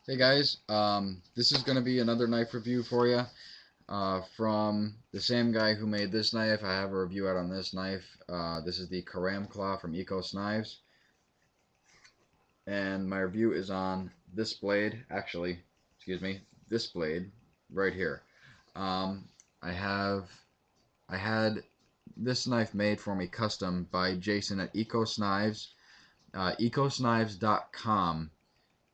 Hey guys, this is going to be another knife review for you from the same guy who made this knife. I have a review out on this knife. This is the Karam Claw from Ecos Knives, and my review is on this blade, actually, excuse me, this blade right here. Um, I have, I had this knife made for me custom by Jason at Ecos Knives. EcosKnives.com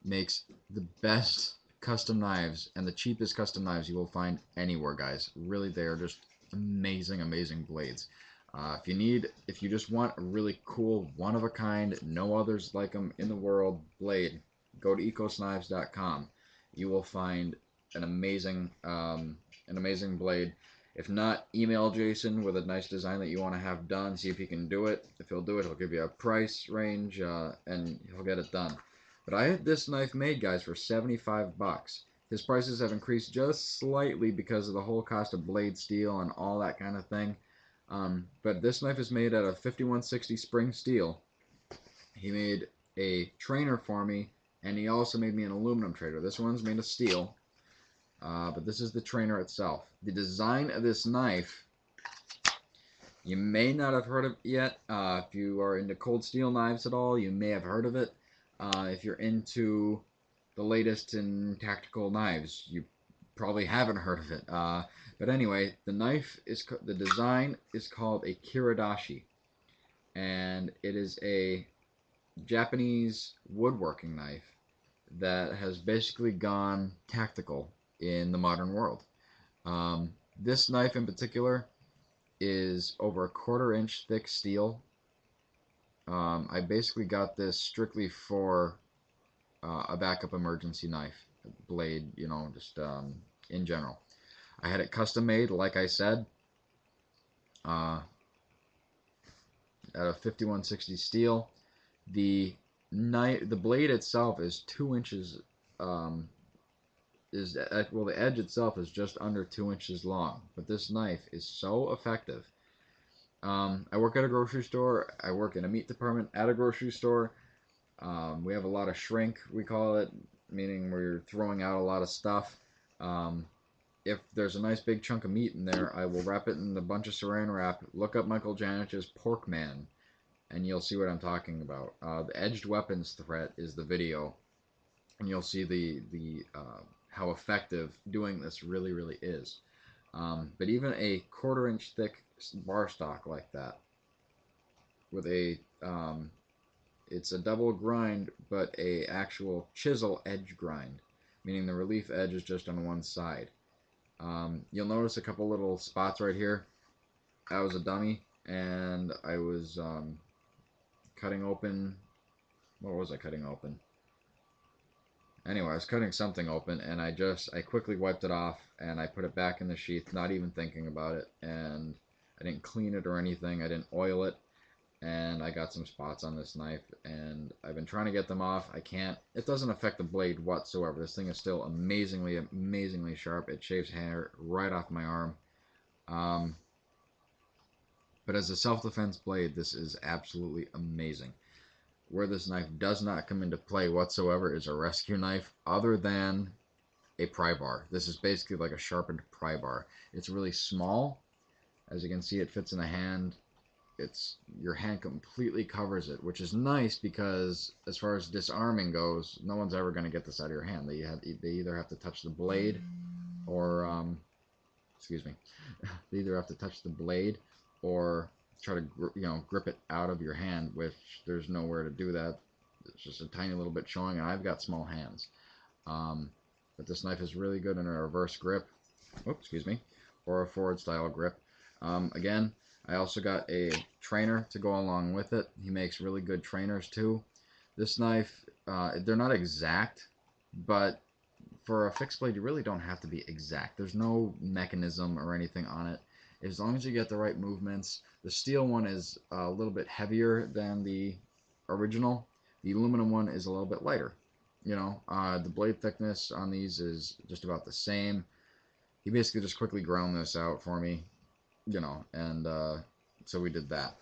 makes the best custom knives and the cheapest custom knives you will find anywhere, guys. Really, they are just amazing, amazing blades. If you just want a really cool, one of a kind, no others like them in the world blade, go to ecosknives.com. You will find an amazing blade. If not, email Jason with a nice design that you want to have done. See if he can do it. If he'll do it, he'll give you a price range and he'll get it done. But I had this knife made, guys, for 75 bucks. His prices have increased just slightly because of the whole cost of blade steel and all that kind of thing. But this knife is made out of 5160 spring steel. He made a trainer for me, and he also made me an aluminum trainer. This one's made of steel, but this is the trainer itself. The design of this knife, you may not have heard of it yet. If you are into cold steel knives at all, you may have heard of it. If you're into the latest in tactical knives, you probably haven't heard of it. But anyway, the design is called a Kiradashi, and it is a Japanese woodworking knife that has basically gone tactical in the modern world. This knife in particular is over a quarter-inch thick steel. I basically got this strictly for a backup emergency knife blade, just in general. I had it custom made, like I said, uh, out of 5160 steel. The blade itself is 2 inches. Well, the edge itself is just under 2 inches long, but this knife is so effective. I work at a grocery store. I work in a meat department at a grocery store. We have a lot of shrink, we call it, meaning we're throwing out a lot of stuff. Um, if there's a nice big chunk of meat in there, I will wrap it in a bunch of saran wrap. Look up Michael Janich's Pork Man, and you'll see what I'm talking about. The edged weapons threat is the video, and you'll see the how effective doing this really really is. But even a quarter-inch thick bar stock like that, with a it's a double grind, but a actual chisel edge grind, meaning the relief edge is just on one side. You'll notice a couple little spots right here. I was a dummy, and I was cutting open. What was I cutting open? Anyway, I was cutting something open, and I quickly wiped it off, and I put it back in the sheath, not even thinking about it, and I didn't clean it or anything. I didn't oil it, and I got some spots on this knife, and I've been trying to get them off. I can't. It doesn't affect the blade whatsoever. This thing is still amazingly, amazingly sharp. It shaves hair right off my arm. Um, but as a self-defense blade, this is absolutely amazing. Where this knife does not come into play whatsoever is a rescue knife, other than a pry bar. This is basically like a sharpened pry bar. It's really small. As you can see, it fits in the hand. Your hand completely covers it, which is nice because as far as disarming goes, no one's ever going to get this out of your hand. They either have to touch the blade or excuse me, they either have to touch the blade or try to grip it out of your hand, which there's nowhere to do that. It's just a tiny little bit showing, and I've got small hands. Um, but this knife is really good in a reverse grip. Oops, excuse me, or a forward style grip. Again, I also got a trainer to go along with it. He makes really good trainers too. This knife, they're not exact, but for a fixed blade, you really don't have to be exact. There's no mechanism or anything on it. As long as you get the right movements. The steel one is a little bit heavier than the original. The aluminum one is a little bit lighter. The blade thickness on these is just about the same. He basically just quickly ground this out for me, and so we did that.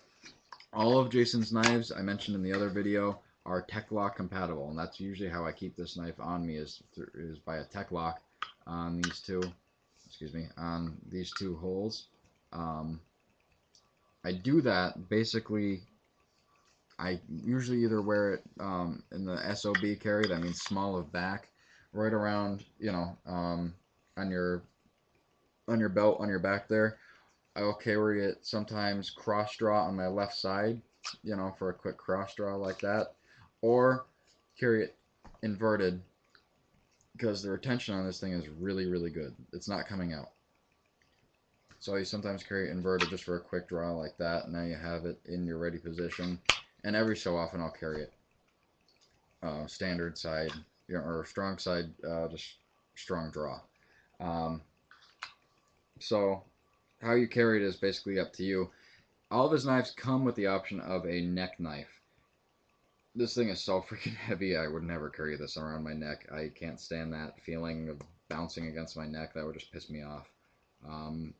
All of Jason's knives, I mentioned in the other video, are Tek-Lok compatible, and that's usually how I keep this knife on me is by a Tek-Lok on these two, on these two holes. I do that basically. I usually either wear it in the SOB carry, that means small of back, right around, on your belt, on your back there. I will carry it sometimes cross draw on my left side, for a quick cross draw like that, or carry it inverted because the retention on this thing is really, really good. It's not coming out. So you sometimes carry it inverted just for a quick draw like that. Now you have it in your ready position. And every so often I'll carry it standard side, or strong side, just strong draw. So how you carry it is basically up to you. All of his knives come with the option of a neck knife. This thing is so freaking heavy, I would never carry this around my neck. I can't stand that feeling of bouncing against my neck. That would just piss me off.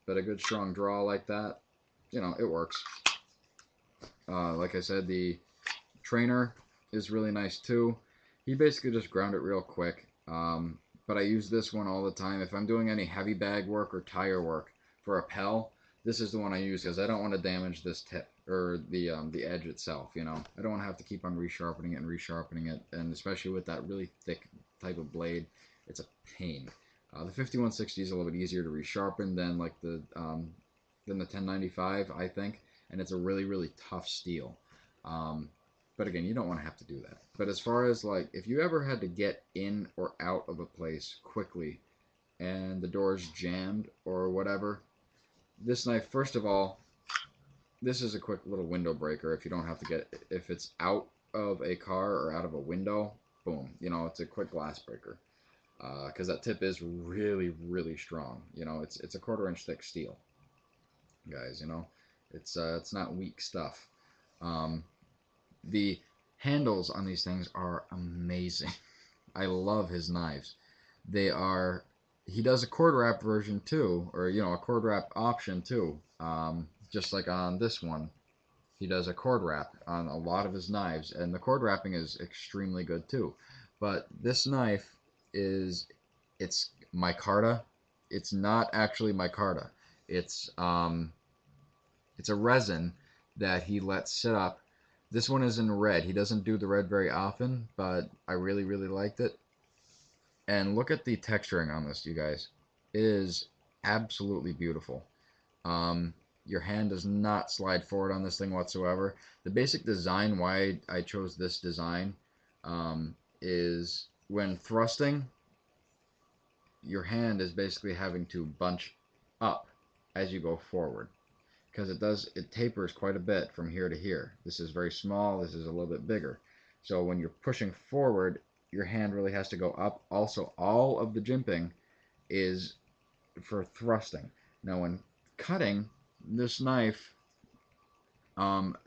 But a good strong draw like that, it works. Like I said, the trainer is really nice too. He basically just ground it real quick. But I use this one all the time. If I'm doing any heavy bag work or tire work for a Pell, this is the one I use because I don't want to damage this tip or the edge itself. I don't want to have to keep on resharpening it, and especially with that really thick type of blade, it's a pain. The 5160 is a little bit easier to resharpen than like the 1095, I think, and it's a really, really tough steel. But again, you don't want to have to do that. But as far as like, if you ever had to get in or out of a place quickly and the door's jammed or whatever, this knife, first of all, this is a quick little window breaker. If you don't have to get, if it's out of a car or out of a window, boom, it's a quick glass breaker. Because that tip is really, really strong. It's a 1/4 inch thick steel, guys. It's not weak stuff. The handles on these things are amazing. I love his knives. He does a cord wrap version too, or a cord wrap option too. Just like on this one, he does a cord wrap on a lot of his knives, and the cord wrapping is extremely good too. But this knife it's micarta. It's not actually micarta. It's a resin that he lets sit up. This one is in red. He doesn't do the red very often, but I really, really liked it. And look at the texturing on this, you guys. It is absolutely beautiful. Your hand does not slide forward on this thing whatsoever. The basic design, why I chose this design, is when thrusting, your hand is basically having to bunch up as you go forward. Because it tapers quite a bit from here to here. This is very small, this is a little bit bigger. So when you're pushing forward, your hand really has to go up. Also, all of the jimping is for thrusting. Now when cutting, this knife,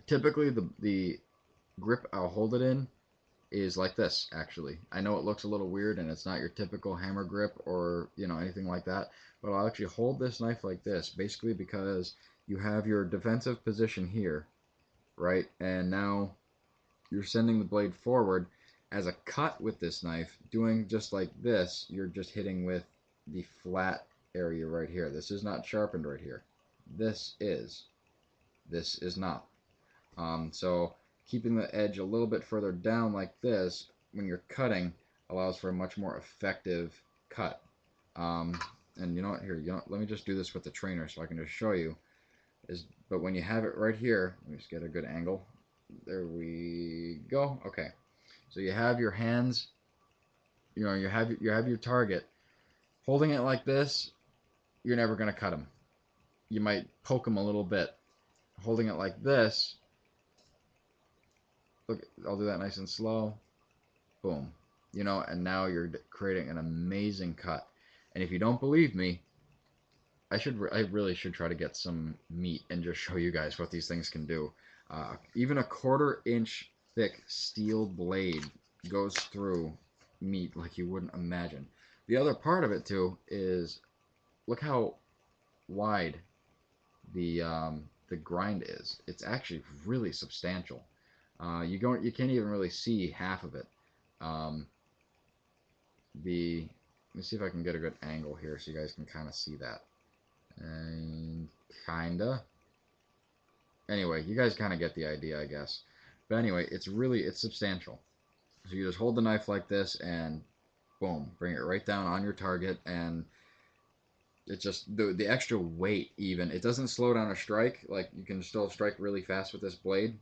typically the grip I'll hold it in is like this, actually. I know it looks a little weird and it's not your typical hammer grip or anything like that, but I'll actually hold this knife like this, basically because you have your defensive position here, right? And now you're sending the blade forward. As a cut with this knife, doing just like this, you're just hitting with the flat area right here. This is not sharpened right here. This is not. So keeping the edge a little bit further down like this when you're cutting allows for a much more effective cut. And you know what? Here, let me just do this with the trainer so I can just show you. But when you have it right here, let me just get a good angle. There we go. Okay, so you have your hands. You have your target. Holding it like this, you're never gonna cut them. You might poke them a little bit. Holding it like this, look, I'll do that nice and slow. Boom. And now you're creating an amazing cut. And if you don't believe me, I really should try to get some meat and just show you guys what these things can do. Even a 1/4 inch thick steel blade goes through meat like you wouldn't imagine. The other part of it too is look how wide the grind is. It's actually really substantial. You can't even really see half of it. Um, let me see if I can get a good angle here so you guys can kind of see that. And kinda. Anyway, you guys kind of get the idea, I guess. But anyway, it's substantial. So you just hold the knife like this and boom, bring it right down on your target, and it's just the extra weight. Even it doesn't slow down a strike. Like, you can still strike really fast with this blade,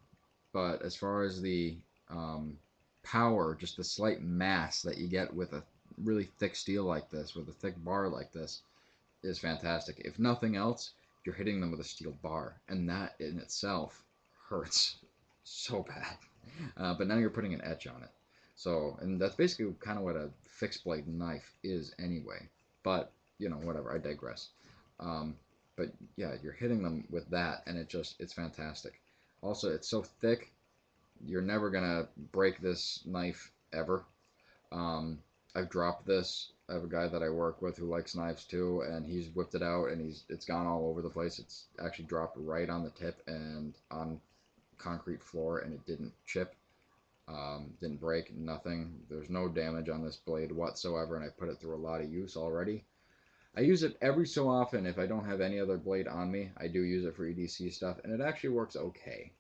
but as far as the um, power, just the slight mass that you get with a really thick steel like this, with a thick bar like this, is fantastic. If nothing else, you're hitting them with a steel bar, and that in itself hurts so bad. But now you're putting an etch on it. So, and that's basically kind of what a fixed blade knife is anyway. But, whatever, I digress. Um, but yeah, you're hitting them with that, and it's fantastic. Also, it's so thick, you're never gonna break this knife ever. Um, I've dropped this. I have a guy that I work with who likes knives too, and he's whipped it out, and it's gone all over the place. It's actually dropped right on the tip and on concrete floor, and it didn't chip, didn't break, nothing. There's no damage on this blade whatsoever, and I put it through a lot of use already. I use it every so often if I don't have any other blade on me. I do use it for EDC stuff, and it actually works okay.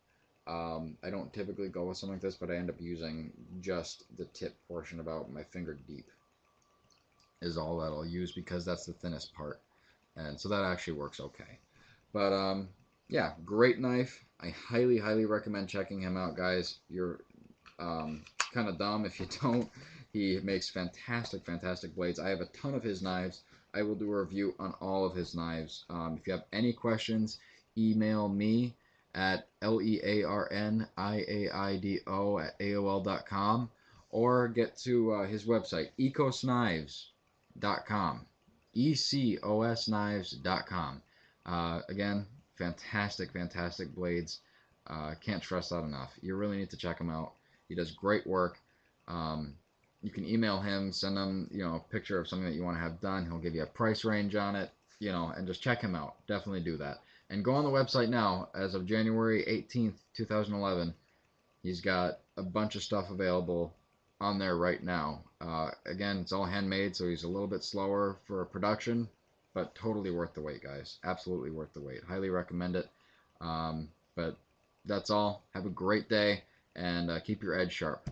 I don't typically go with something like this, but I end up using just the tip portion about my finger deep is all that I'll use, because that's the thinnest part. And so that actually works okay. But yeah, great knife. I highly, highly recommend checking him out, guys. You're kind of dumb if you don't. He makes fantastic, fantastic blades. I have a ton of his knives. I will do a review on all of his knives. If you have any questions, email me at learniaido@aol.com, or get to his website, ecosnives.com. ecosnives.com. Again, fantastic, fantastic blades. Can't stress that enough. You really need to check him out. He does great work. You can email him, send him, a picture of something that you want to have done. He'll give you a price range on it, and just check him out. Definitely do that. And go on the website now. As of January 18th, 2011, he's got a bunch of stuff available on there right now. Again, it's all handmade, so he's a little bit slower for production, but totally worth the wait, guys. Absolutely worth the wait. Highly recommend it. But that's all. Have a great day, and keep your edge sharp.